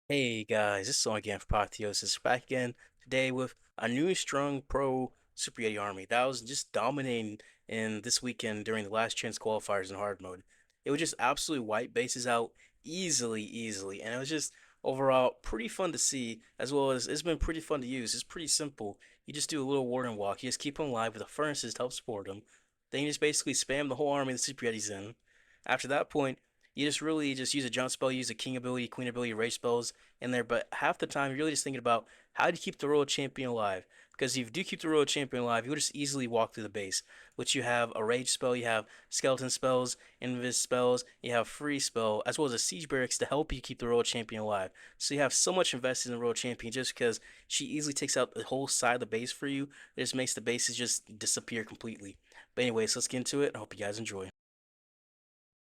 Hey guys, this is on again for Apotheosis. Back again today with a new strong pro Super Yeti Army that was just dominating in this weekend during the last chance qualifiers in hard mode. It was just absolutely wipe bases out easily, and it was just overall pretty fun to see, as well as it's been pretty fun to use. It's pretty simple. You just do a little warden walk. You just keep them alive with the furnaces to help support them. Then you just basically spam the whole army the Super Yeti's in. After that point, you just really just use a jump spell, use a king ability, queen ability, rage spells in there, but half the time you're really just thinking about how do you keep the royal champion alive? Because if you do keep the royal champion alive, you will just easily walk through the base. Which you have a rage spell, you have skeleton spells, invis spells, you have free spell, as well as a siege barracks to help you keep the royal champion alive. So you have so much invested in the royal champion just because she easily takes out the whole side of the base for you. It just makes the bases just disappear completely. But anyways, let's get into it. I hope you guys enjoy.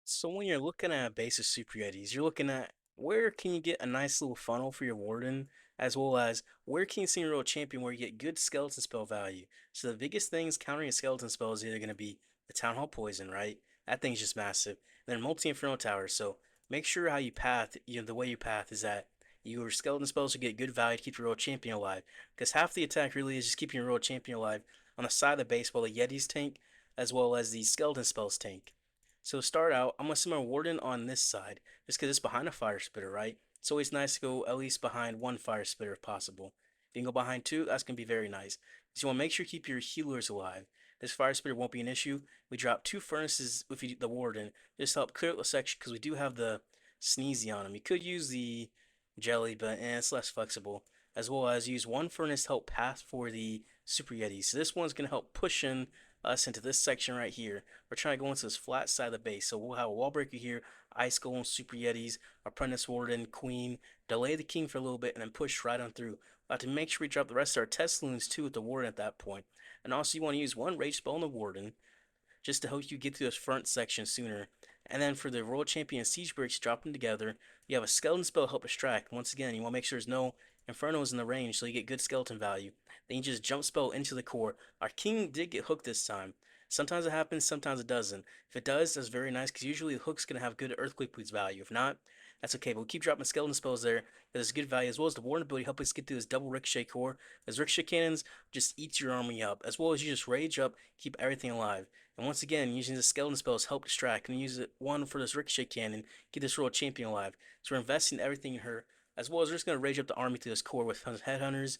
So when you're looking at basic super yetis, you're looking at where can you get a nice little funnel for your warden, as well as where can you see your real champion where you get good skeleton spell value. So the biggest things countering a skeleton spell is either going to be the Town Hall Poison, right? That thing's just massive. And then multi Inferno Tower. So make sure how you path, the way you path is that your skeleton spells will get good value to keep your royal champion alive. Because half the attack really is just keeping your royal champion alive on the side of the base while the Yetis tank, as well as the skeleton spells tank. So to start out, I'm gonna send my warden on this side, just because it's behind a fire spitter, right? It's always nice to go at least behind one fire spitter if possible. If you can go behind two, that's gonna be very nice. Because you want to make sure you keep your healers alive. This fire spitter won't be an issue. We drop two furnaces with the warden, just to help clear out the section, because we do have the sneezy on him. You could use the jelly, but it's less flexible. As well as use one furnace to help path for the super yeti. So this one's gonna help push in us into this section right here. We're trying to go into this flat side of the base. So we'll have a wall breaker here, ice golem, super yetis, apprentice warden, queen, delay the king for a little bit, and then push right on through. We'll have to make sure we drop the rest of our test loons too with the warden at that point. And also you want to use one rage spell on the warden just to help you get through this front section sooner. And then for the Royal Champion Siege Breaks, drop them together. You have a Skeleton spell to help distract. Once again, you want to make sure there's no Infernos in the range so you get good skeleton value. Then you just jump spell into the core. Our king did get hooked this time. Sometimes it happens, sometimes it doesn't. If it does, that's very nice because usually the hook's going to have good Earthquake Boots value. If not, that's okay. But we'll keep dropping skeleton spells there because it's good value, as well as the Warden ability help us get through this double Ricochet core. As Ricochet cannons just eats your army up, as well as you just rage up, keep everything alive. And once again, using the skeleton spells help distract. And use it one for this ricochet cannon, get this royal champion alive. So we're investing everything in her, as well as we're just gonna rage up the army through this core with headhunters.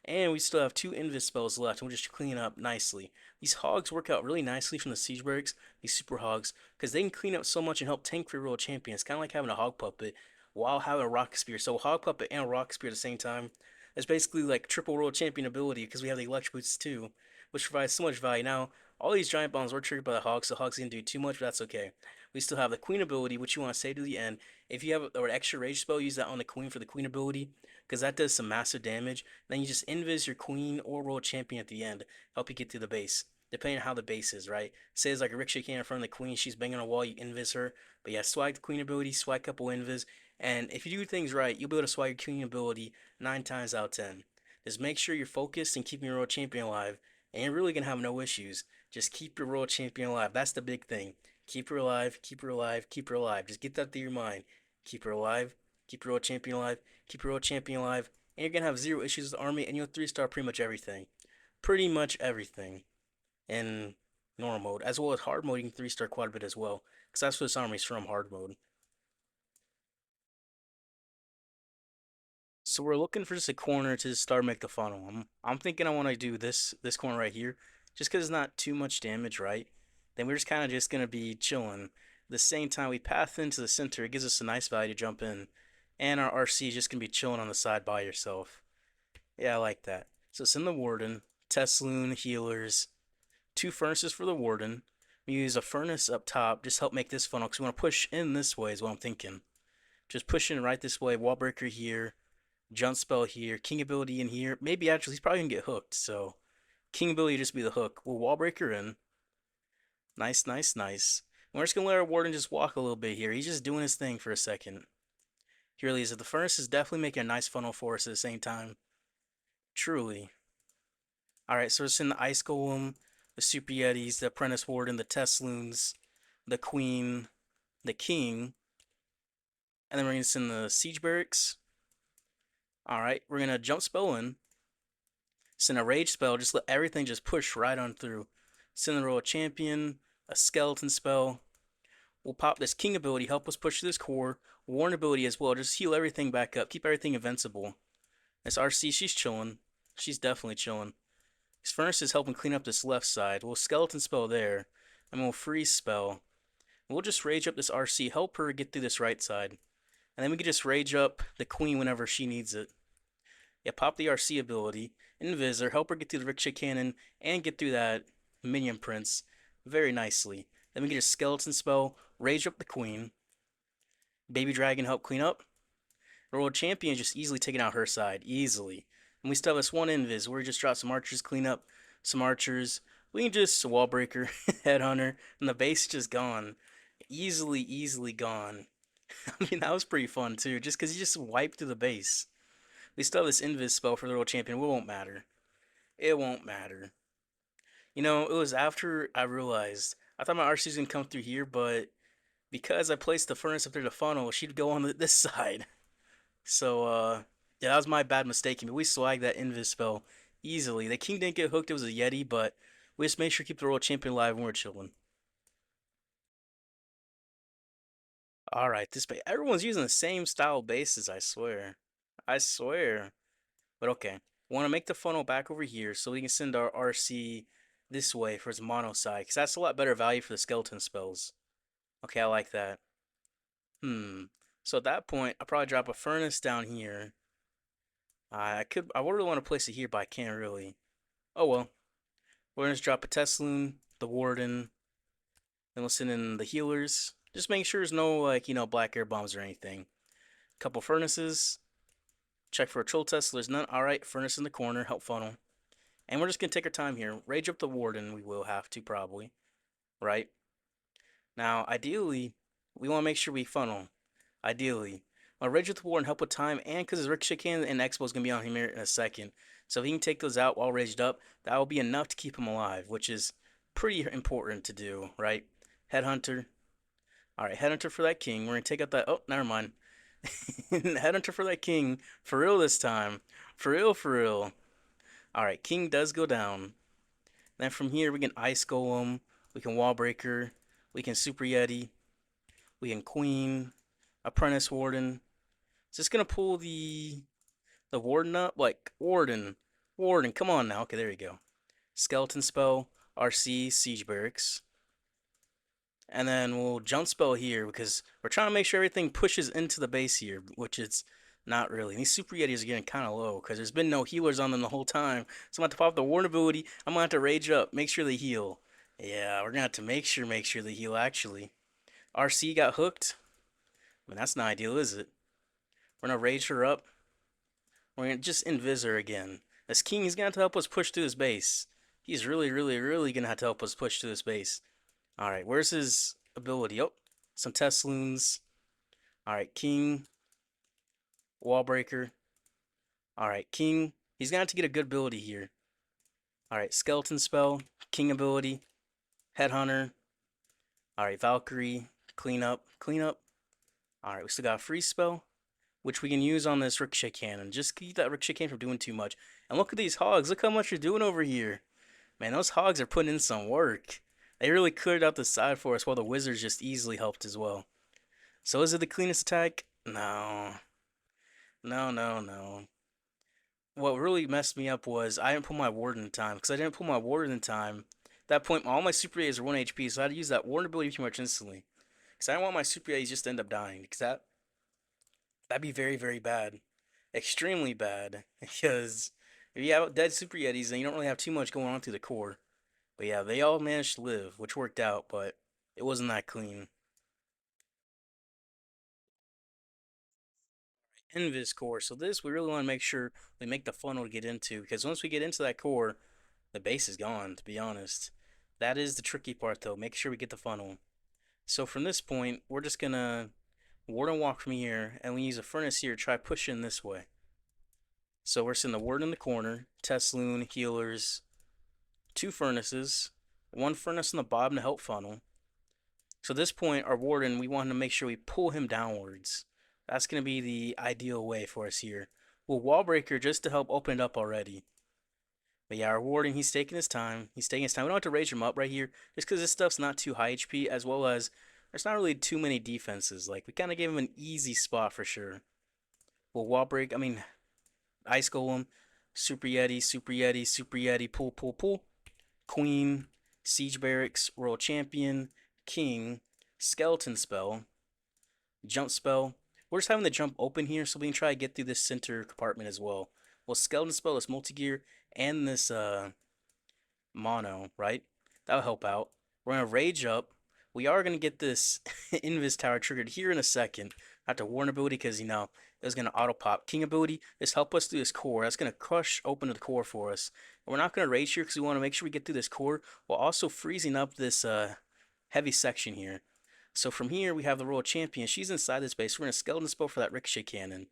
And we still have two invis spells left, and we'll just clean up nicely. These hogs work out really nicely from the siege barracks, these super hogs, because they can clean up so much and help tank for your royal champion. It's kind of like having a hog puppet while having a rock spear. So hog puppet and a rock spear at the same time. It's basically like triple royal champion ability because we have the electric boots too, which provides so much value. Now, all these giant bombs were triggered by the Hogs, so Hogs didn't do too much, but that's okay. We still have the Queen ability, which you want to save to the end. If you have an extra rage spell, use that on the Queen for the Queen ability, because that does some massive damage. Then you just invis your Queen or World Champion at the end, help you get through the base, depending on how the base is, right? Say it's like a Ricochet cannon in front of the Queen, she's banging on a wall, you invis her. But yeah, swag the Queen ability, swag a couple invis, and if you do things right, you'll be able to swag your Queen ability 9 times out of 10. Just make sure you're focused and keeping your World Champion alive, and you're really gonna have no issues. Just keep your world champion alive. That's the big thing. Keep her alive, keep her alive, keep her alive. Just get that through your mind. Keep her alive, keep your world champion alive, keep your world champion alive, and you're gonna have zero issues with the army, and you'll 3-star pretty much everything. Pretty much everything in normal mode, as well as hard mode. You can 3-star quite a bit as well, because that's what this army's from, hard mode. So we're looking for just a corner to start make the funnel. I'm thinking I want to do this corner right here, just because it's not too much damage, right? Then we're just kind of just gonna be chilling. At the same time, we path into the center. It gives us a nice value to jump in, and our RC is just gonna be chilling on the side by yourself. Yeah, I like that. So send the warden, Tesloon, healers, two furnaces for the warden. We use a furnace up top, just help make this funnel because we want to push in this way is what I'm thinking. Just push in right this way. Wall breaker here, jump spell here, king ability in here. Maybe actually he's probably gonna get hooked, so king ability just be the hook. We'll wall breaker in. Nice. And we're just gonna let our warden just walk a little bit here. He's just doing his thing for a second. He really is. The furnace is definitely making a nice funnel for us at the same time. Truly. Alright, so it's in the ice golem, the super yetis, the apprentice warden, the Tesloons, the queen, the king, and then we're gonna send the siege barracks. Alright, we're gonna jump spell in. Send a rage spell, just let everything just push right on through. Send the royal champion, a skeleton spell. We'll pop this king ability, help us push through this core. Warn ability as well, just heal everything back up, keep everything invincible. This RC, she's chilling. She's definitely chilling. This furnace is helping clean up this left side. We'll skeleton spell there, and we'll freeze spell. We'll just rage up this RC, help her get through this right side. And then we can just rage up the queen whenever she needs it. Yeah, pop the RC ability, Invisor, help her get through the ricochet cannon, and get through that minion prince very nicely. Then we get a skeleton spell, rage up the queen. Baby dragon help clean up. The world champion just easily taking out her side, easily. And we still have this one invis where we just drop some archers, clean up some archers. We can just wall breaker, headhunter, and the base just gone. Easily gone. I mean, that was pretty fun too, just because he just wiped through the base. We still have this invis spell for the world champion. It won't matter. It won't matter. You know, it was after I realized I thought my RC was gonna come through here, but because I placed the furnace up there to funnel, she'd go on this side. So, yeah, that was my bad mistake. But we swagged that invis spell easily. The king didn't get hooked. It was a Yeti, but we just made sure to keep the world champion alive when we're chilling. All right, this base. Everyone's using the same style bases. I swear. I swear. But okay, we want to make the funnel back over here so we can send our RC this way for its mono side, because that's a lot better value for the skeleton spells. Okay, I like that. Hmm. So at that point, I'll probably drop a furnace down here. I really want to place it here, but I can't really. Oh well. We're gonna just drop a Tesloon, the Warden, then we'll send in the healers. Just make sure there's no like, black air bombs or anything. Couple furnaces. Check for a troll test. There's none. Alright, furnace in the corner, help funnel. And we're just gonna take our time here. Rage up the Warden, we will have to probably. Right? Now, ideally, we want to make sure we funnel. Ideally. Rage with the Warden help with time, and because his Ricochet Cannon and Expo is going to be on him here in a second. So if he can take those out while raged up, that will be enough to keep him alive, which is pretty important to do, right? Headhunter. Alright, Headhunter for that king. We're going to take out that... Oh, never mind. Headhunter for that king. For real this time. For real, for real. Alright, king does go down. Then from here, we can Ice Golem. We can Wall Breaker. We can Super Yeti. We can Queen. Apprentice Warden. Is this going to pull the Warden up? Like, Warden. Warden, come on now. Okay, there you go. Skeleton Spell. RC. Siege Barracks. And then we'll jump spell here because we're trying to make sure everything pushes into the base here, which it's not really. These Super Yetis are getting kind of low because there's been no healers on them the whole time. So I'm going to have to pop the Warden ability. I'm going to have to rage up, make sure they heal. Yeah, we're going to have to make sure they heal actually. RC got hooked. I mean, that's not ideal, is it? We're going to rage her up. We're going to just invis her again. This king is going to have to help us push through his base. He's really going to have to help us push through this base. Alright, where's his ability? Oh, some Tesloons. Alright, king. Wall breaker. Alright, king. He's going to have to get a good ability here. Alright, skeleton spell. King ability. Headhunter. Alright, Valkyrie. Clean up. Clean up. Alright, we still got a free spell, which we can use on this ricochet cannon. Just keep that ricochet cannon from doing too much. And look at these hogs. Look how much you're doing over here. Man, those hogs are putting in some work. They really cleared out the side for us while the wizards just easily helped as well. So is it the cleanest attack? No. No. What really messed me up was I didn't pull my warden in time. Because I didn't pull my warden in time, at that point all my super A's are 1 HP, so I had to use that warden ability pretty much instantly. Because I didn't want my super A's just to end up dying. Because that'd be very bad. Extremely bad. Because if you have dead super Yetis, then you don't really have too much going on through the core. But yeah, they all managed to live, which worked out, but it wasn't that clean. Invis core. So this, we really want to make sure we make the funnel to get into, because once we get into that core, the base is gone, to be honest. That is the tricky part, though. Make sure we get the funnel. So from this point, we're just going to warden walk from here, and we use a furnace here to try pushing this way. So we're sending the warden in the corner, Tesloon, healers, 2 furnaces, 1 furnace on the bottom to help funnel. So at this point, our warden, we want to make sure we pull him downwards. That's going to be the ideal way for us here. Well, wall breaker just to help open it up already. But yeah, our warden, he's taking his time. He's taking his time. We don't have to rage him up right here, just because this stuff's not too high HP, as well as there's not really too many defenses. Like, we kind of gave him an easy spot for sure. Well, wall break, I mean, ice golem, super yeti, super yeti, super yeti, pull, pull, pull. Queen, siege barracks, royal champion, king, skeleton spell, jump spell. We're just having the jump open here, so we can try to get through this center compartment as well. Well, skeleton spell, this multi-gear, and this mono, right? That'll help out. We're gonna rage up. We are gonna get this invis tower triggered here in a second. I have to warn ability because it was gonna auto pop. King ability is help us through this core. That's gonna crush open the core for us. And we're not gonna rage here because we want to make sure we get through this core while also freezing up this heavy section here. So from here we have the royal champion. She's inside this base. We're gonna skeleton spell for that ricochet cannon.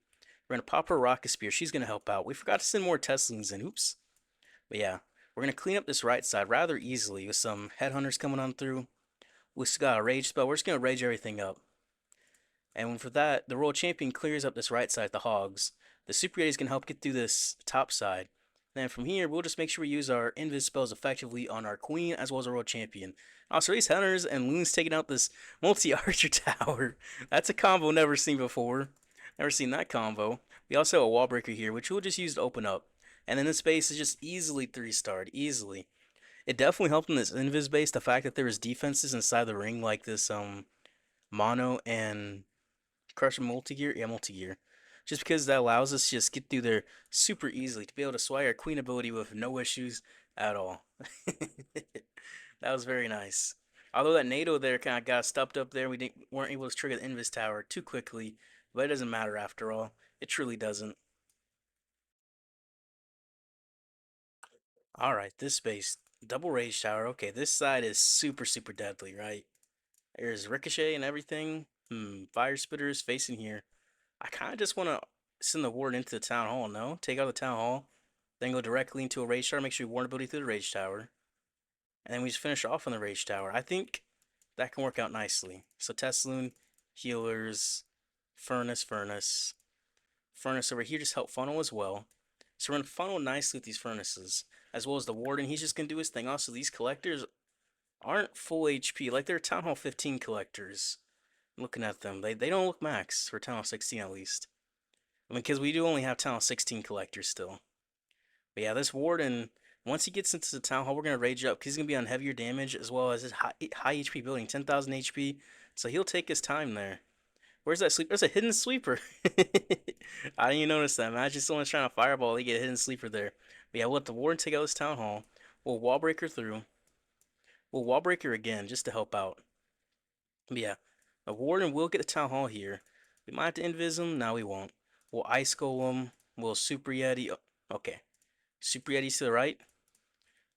We're gonna pop her rocket spear. She's gonna help out. We forgot to send more Teslings in. Oops. But yeah, we're going to clean up this right side rather easily with some headhunters coming on through. We still got a rage spell. We're just going to rage everything up. And for that, the Royal Champion clears up this right side, the hogs. The Super Yeti is going to help get through this top side. And then from here, we'll just make sure we use our invis spells effectively on our Queen as well as our Royal Champion. Also, these hunters and loons taking out this multi-archer tower. That's a combo never seen before. Never seen that combo. We also have a wall breaker here, which we'll just use to open up. And then this base is just easily 3-starred, easily. It definitely helped in this invis base, the fact that there was defenses inside the ring like this mono and crusher multi-gear. Yeah, multi-gear. Just because that allows us to just get through there super easily to be able to sway our queen ability with no issues at all. That was very nice. Although that NATO there kind of got stuffed up there, weren't able to trigger the invis tower too quickly, but it doesn't matter after all. It truly doesn't. All right, this space, double rage tower. Okay, this side is super, super deadly, right? There's ricochet and everything. Fire spitters facing here. I kind of just want to send the ward into the town hall, no? Take out the town hall, then go directly into a rage tower, make sure you warn ability through the rage tower. And then we just finish off on the rage tower. I think that can work out nicely. So Tesloon, healers, furnace. Furnace over here just help funnel as well. So we're going to funnel nicely with these furnaces, as well as the warden. He's just going to do his thing. Also, these collectors aren't full HP, like they're Town Hall 15 collectors. Looking at them, they don't look max for Town Hall 16 at least. I mean, because we do only have Town Hall 16 collectors still. But yeah, this warden, once he gets into the Town Hall, we're going to rage up because he's going to be on heavier damage as well as his high HP building, 10,000 HP. So he'll take his time there. Where's that sleeper? There's a hidden sleeper. I didn't even notice that. Imagine someone's trying to fireball, they get a hidden sleeper there. But yeah, we'll let the warden take out this town hall. We'll wall breaker through. We'll wall breaker again just to help out. But yeah, the warden will get the town hall here. We might have to invis him. No, we won't. We'll ice golem. We'll super yeti. Okay, super yeti to the right.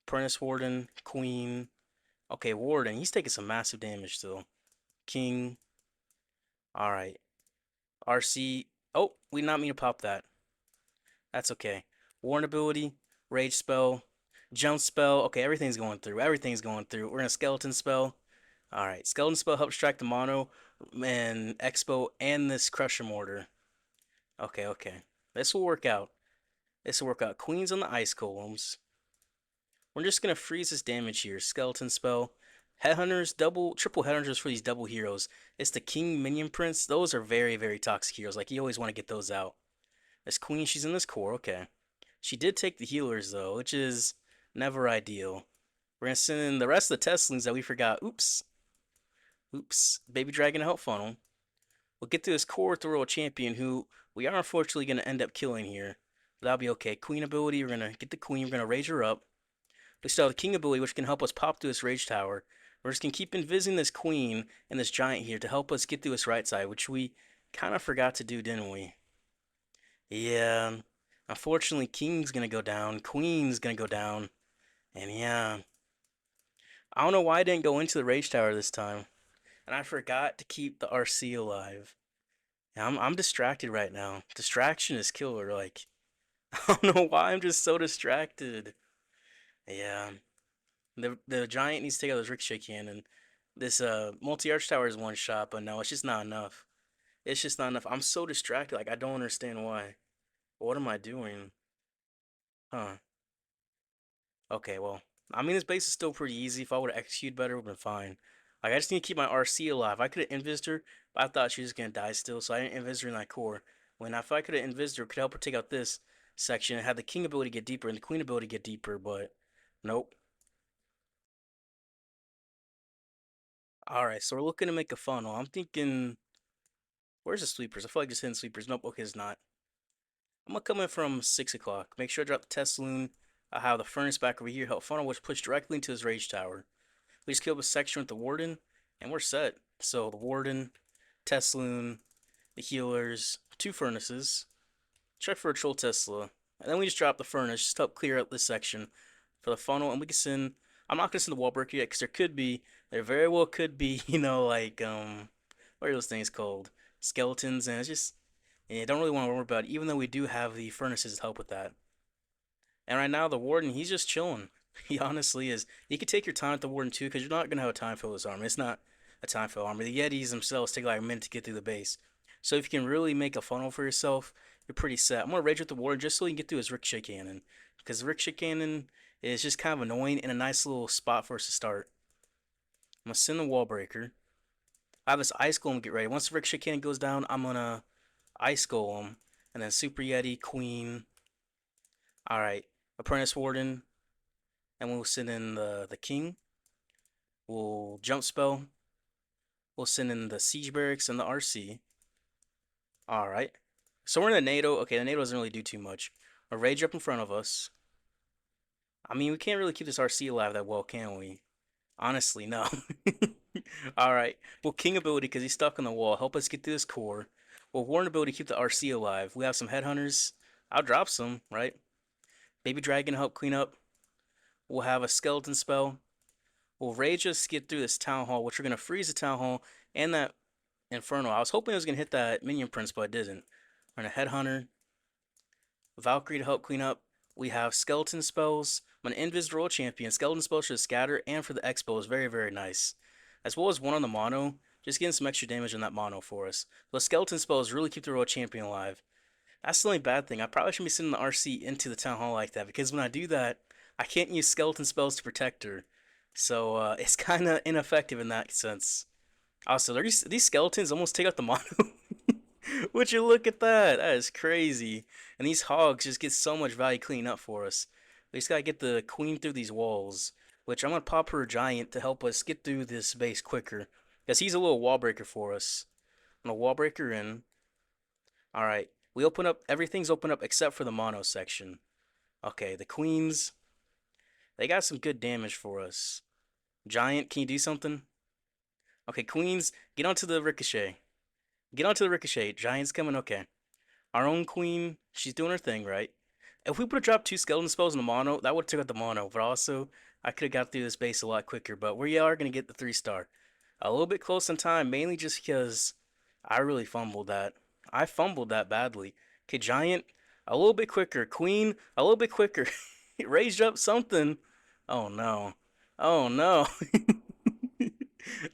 Apprentice warden, queen. Okay, warden. He's taking some massive damage still. King. All right. RC. Oh, we did not mean to pop that. That's okay. Warn ability, rage spell, jump spell. Okay, everything's going through. Everything's going through. We're gonna skeleton spell. All right, skeleton spell helps track the mono and expo and this crusher mortar. Okay. This will work out. This will work out. Queens on the ice golems. We're just gonna freeze this damage here. Skeleton spell. Headhunters, triple headhunters for these double heroes. It's the King Minion Prince. Those are very, very toxic heroes. Like, you always want to get those out. This queen, she's in this core. Okay. She did take the healers, though, which is never ideal. We're going to send in the rest of the Teslings that we forgot. Oops. Baby Dragon to help funnel. We'll get to this core with the Royal Champion, who we are unfortunately going to end up killing here. But that'll be okay. Queen ability, we're going to get the Queen. We're going to rage her up. We still have the King ability, which can help us pop through this Rage Tower. We're just going to keep invising this Queen and this Giant here to help us get through this right side, which we kind of forgot to do, didn't we? Yeah. Unfortunately, King's gonna go down. Queen's gonna go down. And yeah. I don't know why I didn't go into the Rage Tower this time. And I forgot to keep the RC alive. Yeah, I'm distracted right now. Distraction is killer. Like, I don't know why I'm just so distracted. Yeah. The giant needs to take out this ricochet cannon. This multi-arch tower is one shot, but no, it's just not enough. It's just not enough. I'm so distracted, like I don't understand why. What am I doing? Huh. Okay, well, I mean, this base is still pretty easy. If I would have executed better, it would have been fine. Like, I just need to keep my RC alive. I could have invised her, but I thought she was gonna die still, so I didn't invis her in that core. When if I could have invised her, could help her take out this section and have the king ability get deeper and the queen ability get deeper, but nope. Alright, so we're looking to make a funnel. I'm thinking, where's the sweepers? I feel like just hitting sweepers. Nope, okay, it's not. I'm gonna come in from 6 o'clock. Make sure I drop the test saloon. I have the furnace back over here. Help funnel, which push directly into his rage tower. We just kill the section with the warden, and we're set. So the warden, test saloon, the healers, two furnaces. Check for a troll Tesla, and then we just drop the furnace just to help clear out this section for the funnel. And we can send. I'm not gonna send the wall breaker yet because there very well could be, like what are those things called? Skeletons, and it's just, yeah, don't really want to worry about it. Even though we do have the furnaces to help with that. And right now, the Warden, he's just chilling. He honestly is. You can take your time with the Warden too, because you're not going to have a time fill this army. It's not a time fill army. The Yetis themselves take like a minute to get through the base. So if you can really make a funnel for yourself, you're pretty set. I'm going to rage with the Warden just so he can get through his Ricochet Cannon. Because the Ricochet Cannon is just kind of annoying and a nice little spot for us to start. I'm going to send the Wall Breaker. I have this Ice Golem get ready. Once the Ricochet Cannon goes down, I'm going to Ice Golem. And then Super Yeti, Queen. Alright. Apprentice Warden, and we'll send in the king. We'll jump spell. We'll send in the siege barracks and the RC. All right. So we're in the NATO. Okay, the NATO doesn't really do too much. A rage up in front of us. I mean, we can't really keep this RC alive that well, can we? Honestly, no. All right. Well, king ability because he's stuck on the wall. Help us get through this core. Well, warren ability keep the RC alive. We have some headhunters. I'll drop some, right? Baby dragon help clean up. We'll have a skeleton spell. Will Ray just get through this town hall, which we're gonna freeze the town hall and that inferno. I was hoping it was gonna hit that minion prince, but it didn't. We're gonna headhunter, Valkyrie to help clean up. We have skeleton spells. I'm an invis royal champion. Skeleton spells for the scatter and for the expo is very, very nice. As well as one on the mono, just getting some extra damage on that mono for us. The skeleton spells really keep the royal champion alive. That's the only bad thing. I probably shouldn't be sending the RC into the town hall like that because when I do that, I can't use skeleton spells to protect her. So it's kind of ineffective in that sense. Also, these skeletons almost take out the mono. Would you look at that? That is crazy. And these hogs just get so much value cleaning up for us. We just gotta get the queen through these walls, which I'm gonna pop her a giant to help us get through this base quicker. Because he's a little wall breaker for us. I'm gonna wall breaker in. Alright. We open up, everything's open up except for the mono section. Okay, the queens, they got some good damage for us. Giant, can you do something? Okay, queens, get onto the ricochet. Get onto the ricochet. Giant's coming, okay. Our own queen, she's doing her thing, right? If we would have dropped two skeleton spells in the mono, that would have took out the mono, but also I could have got through this base a lot quicker, but we are going to get the 3-star. A little bit close in time, mainly just because I really fumbled that. I fumbled that badly. Okay, Giant, a little bit quicker. Queen, a little bit quicker. Raised up something. Oh no. Oh no.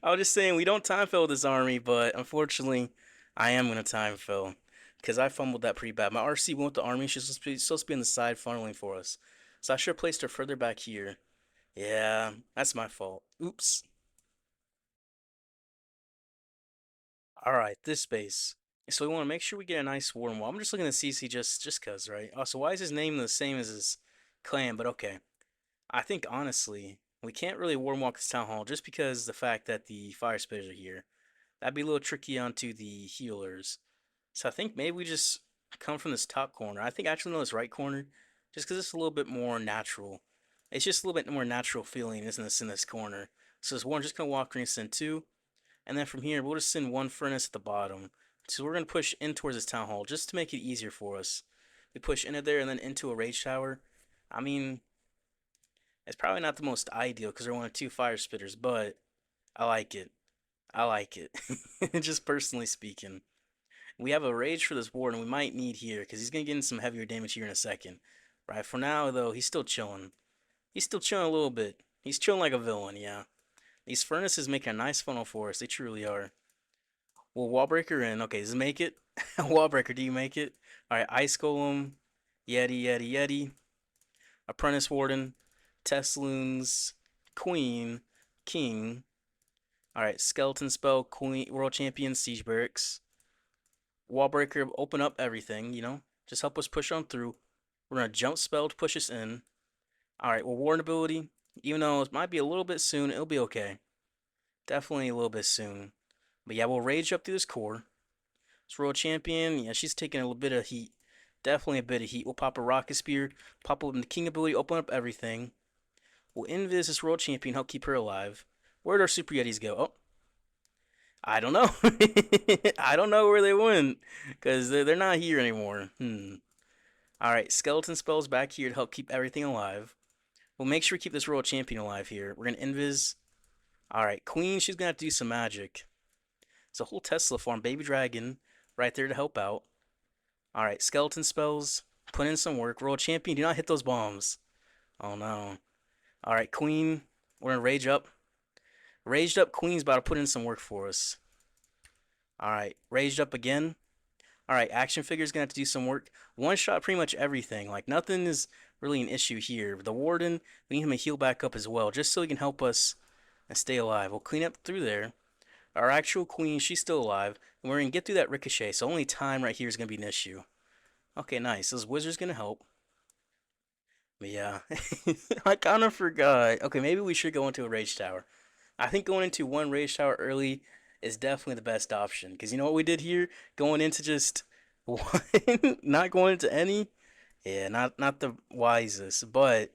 I was just saying we don't time fill this army, but unfortunately, I am gonna time fill because I fumbled that pretty bad. My RC went with the army; she's supposed to be on the side funneling for us, so I should have placed her further back here. Yeah, that's my fault. Oops. All right, this base. So we want to make sure we get a nice warm wall. I'm just looking at CC just cause, right? Oh, so why is his name the same as his clan? But okay, I think honestly we can't really warm walk this town hall just because the fact that the fire spitters are here. That'd be a little tricky onto the healers. So I think maybe we just come from this top corner. I think actually no, this right corner, just because it's a little bit more natural. It's just a little bit more natural feeling, isn't this in this corner? So this one just gonna walk green send two, and then from here we'll just send one furnace at the bottom. So we're gonna push in towards this town hall just to make it easier for us. We push into there and then into a rage tower. I mean, it's probably not the most ideal because they're one of two fire spitters, but I like it. I like it. Just personally speaking. We have a rage for this ward, and we might need here because he's gonna get in some heavier damage here in a second. Right, for now though, he's still chilling. He's still chilling a little bit. He's chilling like a villain, yeah. These furnaces make a nice funnel for us. They truly are. Well, wall breaker in. Okay, does it make it? Wall breaker, do you make it? All right, Ice Golem, Yeti, Yeti, Yeti, Apprentice Warden, Tesloons, Queen, King. All right, Skeleton Spell, Queen, World Champion, Siege Barracks, Wallbreaker, open up everything, just help us push on through. We're gonna jump spell to push us in. All right, well, Warden ability, even though it might be a little bit soon, it'll be okay. Definitely a little bit soon. But yeah, we'll rage up through this core. This World Champion, yeah, she's taking a little bit of heat. Definitely a bit of heat. We'll pop a Rocket Spear, pop open the King ability, open up everything. We'll invis this World Champion, help keep her alive. Where'd our Super Yetis go? Oh, I don't know. I don't know where they went because they're not here anymore. All right, Skeleton Spells back here to help keep everything alive. We'll make sure we keep this Royal Champion alive here. We're gonna invis. All right, Queen, she's gonna have to do some magic. It's a whole Tesla farm, Baby Dragon, right there to help out. All right, Skeleton Spells, put in some work. Royal Champion, do not hit those bombs. Oh no. All right, Queen, we're gonna rage up. Raged up Queen's about to put in some work for us. All right, raged up again. All right, action figure's gonna have to do some work. One shot pretty much everything. Like nothing is really an issue here. The warden, we need him to heal back up as well, just so he can help us and stay alive. We'll clean up through there. Our actual queen, she's still alive, and we're gonna get through that ricochet. So only time right here is gonna be an issue. Okay, nice. This wizard's gonna help. But yeah, I kind of forgot. Okay, maybe we should go into a rage tower. I think going into one rage tower early is definitely the best option. Because you know what we did here? Going into just one, not going into any. Yeah, not the wisest. But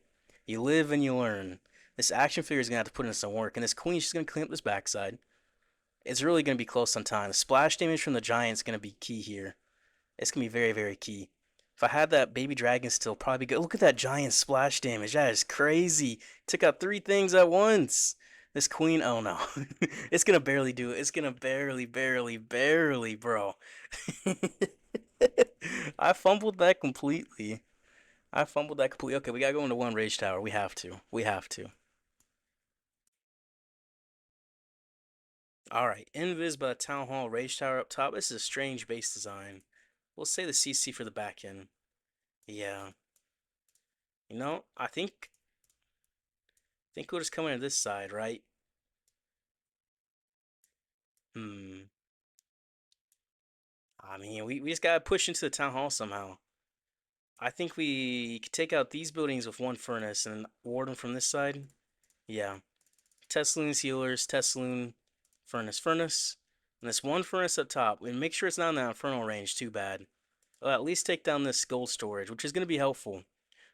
you live and you learn. This action figure is gonna have to put in some work, and this queen, she's gonna clean up this backside. It's really gonna be close on time. The splash damage from the giant's gonna be key here. It's gonna be very, very key. If I had that baby dragon still, probably good. Look at that giant splash damage. That is crazy. Took out three things at once. This queen, oh no. It's gonna barely do it. It's gonna barely, barely, barely, bro. I fumbled that completely. I fumbled that completely. Okay, we gotta go into one rage tower. We have to. We have to. Alright, Invis by the Town Hall Rage Tower up top. This is a strange base design. We'll say the CC for the back end. Yeah. I think we'll just come in this side, right? Hmm. I mean, we just gotta push into the town hall somehow. I think we could take out these buildings with one furnace and ward them from this side. Yeah. Tesloon's healers, Tesloon, furnace, furnace. And this one furnace up top. We make sure it's not in the infernal range too bad. We'll at least take down this gold storage, which is gonna be helpful.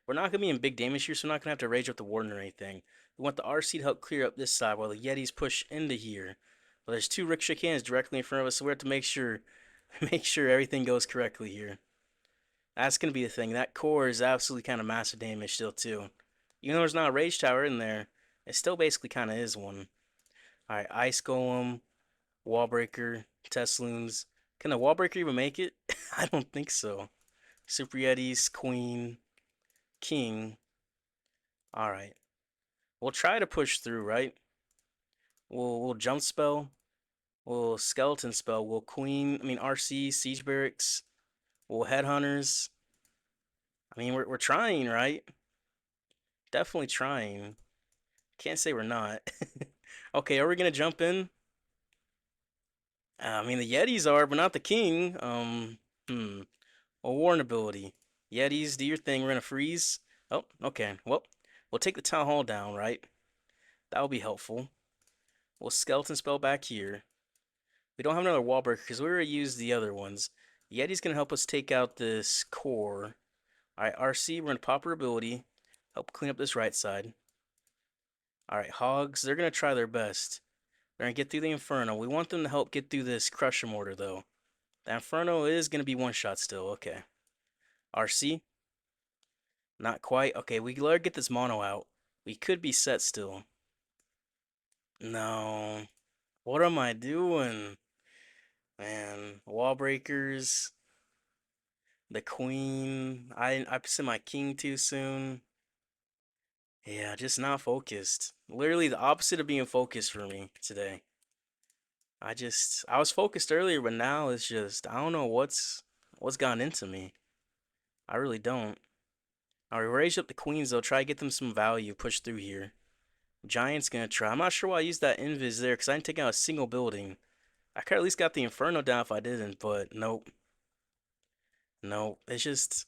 We're not going to be in big damage here, so we're not going to have to rage up the warden or anything. We want the RC to help clear up this side while the Yetis push into here. Well, there's two ricochet cannons directly in front of us, so we have to make sure make sure everything goes correctly here. That's going to be the thing. That core is absolutely kind of massive damage still, too. Even though there's not a rage tower in there, it still basically kind of is one. Alright, Ice Golem, Wallbreaker, Tesloons. Can the Wallbreaker even make it? I don't think so. Super Yetis, Queen, King. Alright. We'll try to push through, right? We'll jump spell. We'll skeleton spell. We'll RC, siege barracks. We'll headhunters. I mean, we're trying, right? Definitely trying. Can't say we're not. Okay, are we gonna jump in? I mean, the Yetis are, but not the king. A warn ability. Yetis, do your thing. We're gonna freeze. Oh, okay. Well, we'll take the town hall down, right? That'll be helpful. We'll skeleton spell back here. We don't have another wall breaker because we already used the other ones. Yeti's going to help us take out this core. Alright, RC, we're going to pop her ability. Help clean up this right side. Alright, Hogs, they're going to try their best. They're going to get through the Inferno. We want them to help get through this Crusher Mortar, though. The Inferno is going to be one shot still. Okay. RC? Not quite. Okay, we let her get this mono out. We could be set still. No. What am I doing? Man, wall breakers. The queen. I sent my king too soon. Yeah, just not focused. Literally the opposite of being focused for me today. I was focused earlier, but now it's just I don't know what's gone into me. I really don't. Alright, raise up the queens though. Try to get them some value. Push through here. Giant's gonna try. I'm not sure why I used that invis there because I didn't take out a single building. I could at least got the Inferno down if I didn't, but nope. Nope. It's just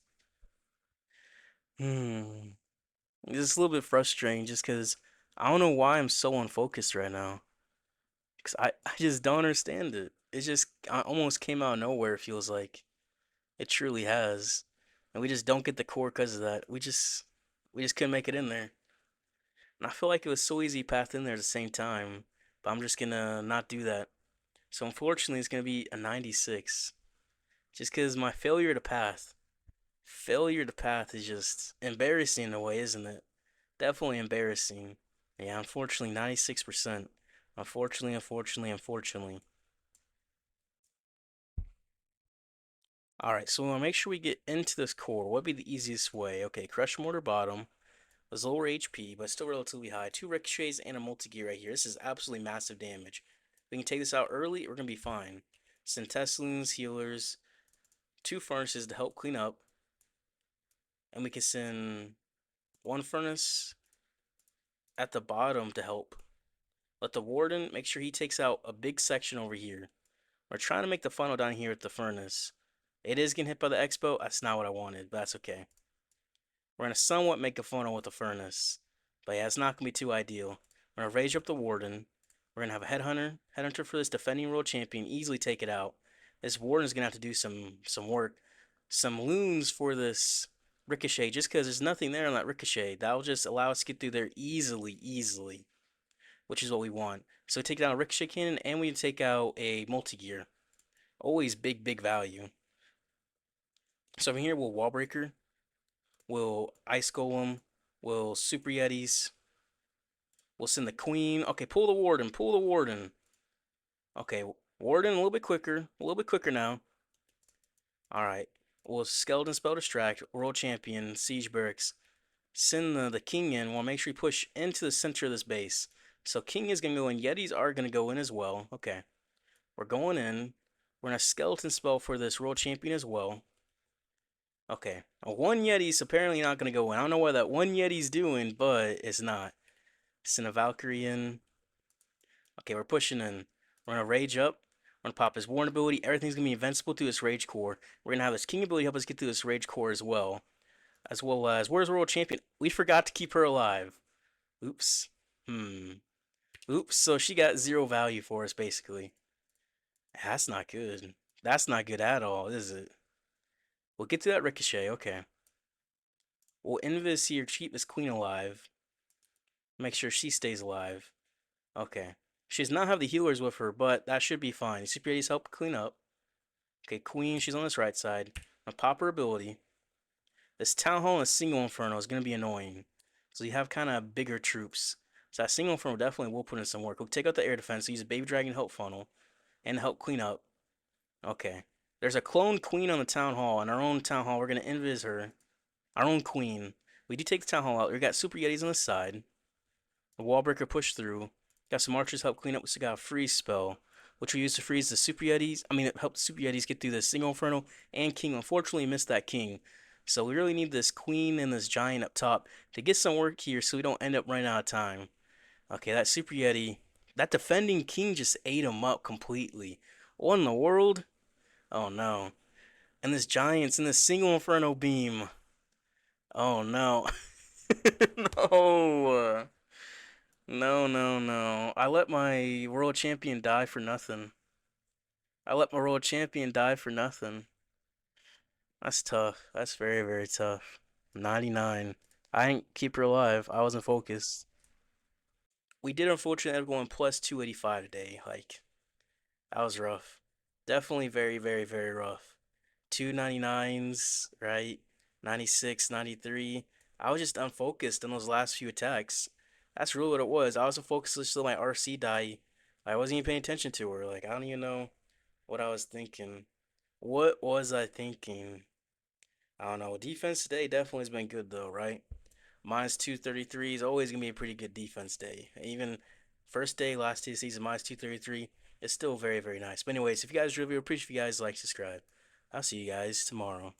hmm. It's a little bit frustrating just because I don't know why I'm so unfocused right now. Because I just don't understand it. It just almost came out of nowhere, it feels like. It truly has. And we just don't get the core because of that. We just couldn't make it in there. And I feel like it was so easy path in there at the same time. But I'm just gonna not do that. So unfortunately it's gonna be a 96. Just because my failure to path. Failure to path is just embarrassing in a way, isn't it? Definitely embarrassing. Yeah, unfortunately 96%. Unfortunately. Alright, so we want to make sure we get into this core. What would be the easiest way? Okay, Crush Mortar bottom. Was lower HP, but still relatively high. Two ricochets and a multi-gear right here. This is absolutely massive damage. We can take this out early, we're going to be fine. Send Teslins, healers, two furnaces to help clean up. And we can send one furnace at the bottom to help. Let the warden make sure he takes out a big section over here. We're trying to make the funnel down here at the furnace. It is getting hit by the expo. That's not what I wanted, but that's okay. We're going to somewhat make a funnel with the furnace. But yeah, it's not going to be too ideal. We're going to raise up the warden. We're going to have a headhunter for this defending world champion, easily take it out. This warden's going to have to do some work. Some loons for this ricochet, just because there's nothing there on that ricochet. That'll just allow us to get through there easily, which is what we want. So we take down a ricochet cannon, and we take out a multi-gear. Always big value. So from here, we'll wall breaker. We'll ice golem. We'll super yetis. We'll send the queen. Okay, pull the warden. Pull the warden. Okay, warden a little bit quicker. A little bit quicker now. Alright. We'll skeleton spell distract. World champion. Siege barracks. Send the king in. We'll make sure we push into the center of this base. So king is going to go in. Yetis are going to go in as well. Okay. We're going in. We're going to skeleton spell for this world champion as well. Okay. One Yeti's apparently not going to go in. I don't know what that one Yeti's doing, but it's not. Send a Valkyrie in. Okay, we're pushing in. We're gonna rage up. We're gonna pop his Warren ability. Everything's gonna be invincible through this rage core. We're gonna have this King ability help us get through this rage core as well. As well as where's World Champion? We forgot to keep her alive. Oops. Oops. So she got zero value for us basically. That's not good. That's not good at all, is it? We'll get to that ricochet. Okay. We'll invis here, keep this queen alive. Make sure she stays alive. Okay. She does not have the healers with her, but that should be fine. Super Yeti's help clean up. Okay, Queen, she's on this right side. I'll pop her ability. This Town Hall and a single Inferno is going to be annoying. So you have kind of bigger troops. So that single Inferno definitely will put in some work. We'll take out the air defense, use a Baby Dragon help funnel, and help clean up. Okay. There's a clone Queen on the Town Hall, and our own Town Hall, we're going to invis her. Our own Queen. We do take the Town Hall out. We got Super Yetis on the side. The Wallbreaker push through. Got some archers help clean up. We still got a freeze spell, which we use to freeze the Super Yetis. I mean, it helped the Super Yetis get through the single Inferno and King. Unfortunately, missed that King. So we really need this Queen and this Giant up top to get some work here so we don't end up running out of time. Okay, that Super Yeti, that defending King just ate him up completely. What in the world? Oh no. And this Giant's in this single Inferno beam. Oh no. No. No. I let my world champion die for nothing. I let my world champion die for nothing. That's tough. That's very tough. 99. I didn't keep her alive. I wasn't focused. We did unfortunately end up going plus 285 today. Like, that was rough. Definitely very rough. 299s, right? 96, 93. I was just unfocused in those last few attacks. That's really what it was. I wasn't focused until my RC died. I wasn't even paying attention to her. Like, I don't even know what I was thinking. What was I thinking? I don't know. Defense today definitely has been good though, right? Minus 233 is always gonna be a pretty good defense day. Even first day, last day of the season, minus 233 is still very nice. But anyways, if you guys really appreciate, if you guys like, subscribe. I'll see you guys tomorrow.